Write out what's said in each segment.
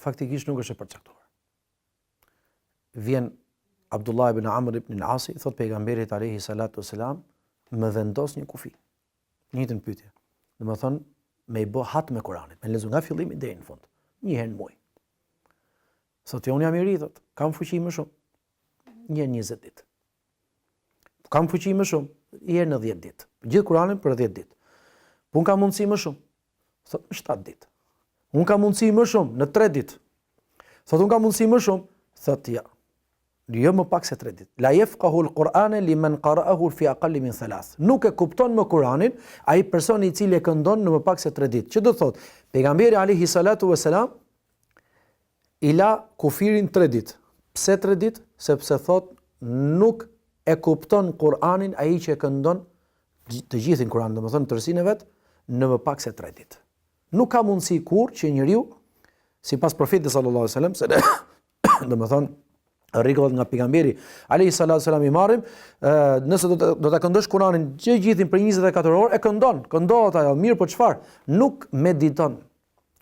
faktikisht nuk është e përcaktuar. Vjen Abdullah ibn Amr ibn al-Asi, thot pejgamberit alayhi salatu wasalam, më vendos një kufi. Njëjtën pyetje. Domethënë me i bë hat me Kur'anit, me lexu nga fillimi deri në fund, një herë në muaj. Thotë unë jam i ri, thot, kam fuqi më shumë. Një herë 20 ditë. Kam fuqi më shumë, një herë në 10 ditë. Gjithë Kur'anin për 10 ditë. Po unë kam mundësi më shumë. Thotë në 7 ditë. Unë kam mundësi më shumë në 3 ditë. Thotë unë kam mundësi më shumë, thotë ja. Jo më pak se 3 ditë. La yafqahu al-Qur'ana liman qara'ahu fi aqall min 3. Nuk e kupton më Kur'anin ai personi i cili e këndon në më pak se 3 ditë. Që do thotë, pejgamberi alayhi salatu wasalam i la kufirin 3 ditë. Pse 3 ditë? Sepse thotë nuk e kupton Kur'anin ai që e këndon të gjithin Kur'an, domethënë tërsinë e vet në më pak se 3 ditë. Nuk ka mundësi kur që njeriu, sipas profetit sallallahu alaihi wasallam, se domethënë rregullat nga pejgamberi alayhi salatu wasalam i marrim, nëse do ta këndosh Kur'anin gjithin për 24 orë, e këndohet ajo, mirë, po çfarë? Nuk mediton.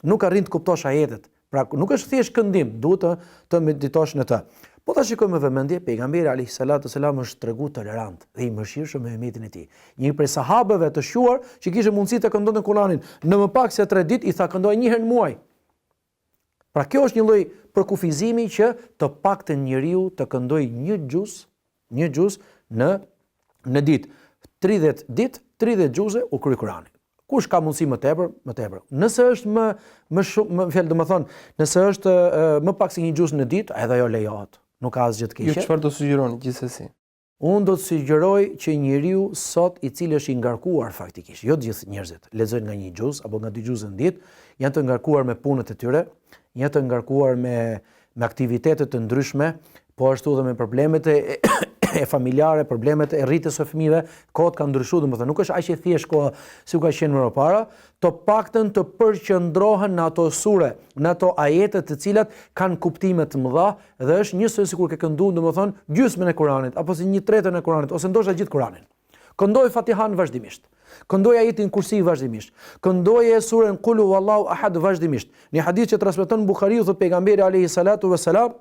Nuk arrin të kuptosh ajetet. Pra nuk është thjesht këndim, duhet të meditosh në të. Po ta shikojmë me vëmendje, pejgamberi alayhi salatu wasalam është tregu tolerant dhe i mëshirshëm me umetin e tij. Një prej sahabeve të shuar që kishte mundësi të këndonte Kur'anin në më pak se 3 ditë, i tha këndoj një herë në muaj. Pra kjo është një lloj përkufizimi që të paktën njeriu të këndoj një xhuz në ditë. 30 ditë, 30 xhuze u kry Kur'ani. Kush ka mundësi më tepër, më tepër. Nëse është më shumë, nëse është më pak se një xhuz në ditë, edhe ajo lejohet. Nuk ka asgjë të keqe. Ju çfarë do sugjeroni gjithsesi? Unë do të sugjeroj që njeriu sot i cili është i ngarkuar faktikisht, jo të gjithë njerëzit, lexojnë nga një xhuz apo nga 2 xhuze në ditë, janë të ngarkuar me punët e tyre, janë të ngarkuar me aktivitete të ndryshme, po ashtu edhe me problemet e familjare, problemet e rritjes së fëmijëve, kohët kanë ndryshuar, domethënë nuk është aq e thjeshtë koha si ka qenë më parë, të paktën të përqendrohen në ato sure, në ato ajete të cilat kanë kuptime të mëdha dhe është njësoj sikur ke kënduar domethënë gjysmën e Kuranit apo si 1/3 e Kuranit ose ndoshta gjithë Kuranin. Këndoj Fatihan vazhdimisht. Këndoj ajetin Kursi vazhdimisht. Këndoj surën Qul huwallahu ahad vazhdimisht. Në hadith që transmeton Buhariu thot pejgamberi alayhi salatu wassalam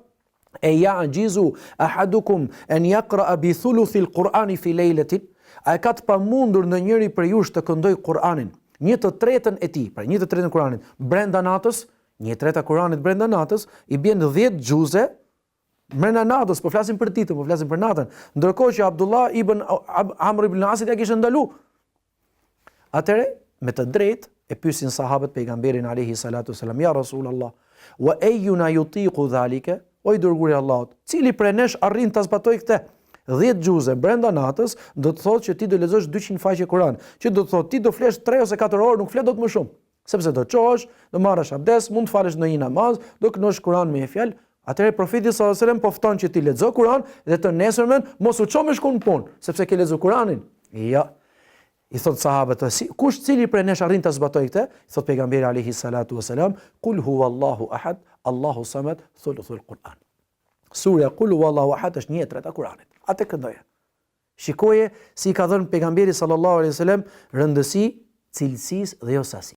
e ya'jizu ahadukum an yaqra'a bi thuluthi al-Qur'ani fi laylatin, a ka të pamundur ndonjëri për ju të këndoj Kur'anin 1/3 e tij, pra 1/3 e Kur'anit brenda natës, 1/3 e Kur'anit brenda natës i bën 10 xhuze brenda natës, po flasim për ditën, po flasim për natën, ndërkohë që Abdullah ibn Amr ibn al-As ja kishte ndalu. Atëre, me të drejtë e pyesin sahabët pejgamberin alayhi salatu wasalam, ja Rasulullah, wa ayyuna yutiqu dhalika? O i dërguari i Allahut, cili prej nesh arrin ta zbatoj këtë 10 xhuze brenda natës, do të thotë që ti do lexosh 200 faqe Kur'an, që do të thotë ti do flesh 3 ose 4 orë, nuk flet dot më shumë, sepse do çohesh, do marrësh abdes, mund të falësh në një namaz, do kënosh Kur'an me një fjalë. Atëherë profeti sallallahu alajhi wasallam po fton që ti lexo Kur'an dhe të nesërmen mos u ço me shkon në punë, sepse ke lexuar Kur'anin. Ja. I thot sahabët, kush cili prej nesh arrin ta zbatoj këtë? I thot pejgamberi alayhi salatu wasalam, Qul huwallahu ahad, Allahu samad, thuluthul Qur'an. Surja Qul huwallahu ahad është 1/3 e Kur'anit. Atë këndoje. Shikoje si ka dhënë pejgamberi sallallahu alaihi wasallam rëndësi cilësisë dhe jo sasi.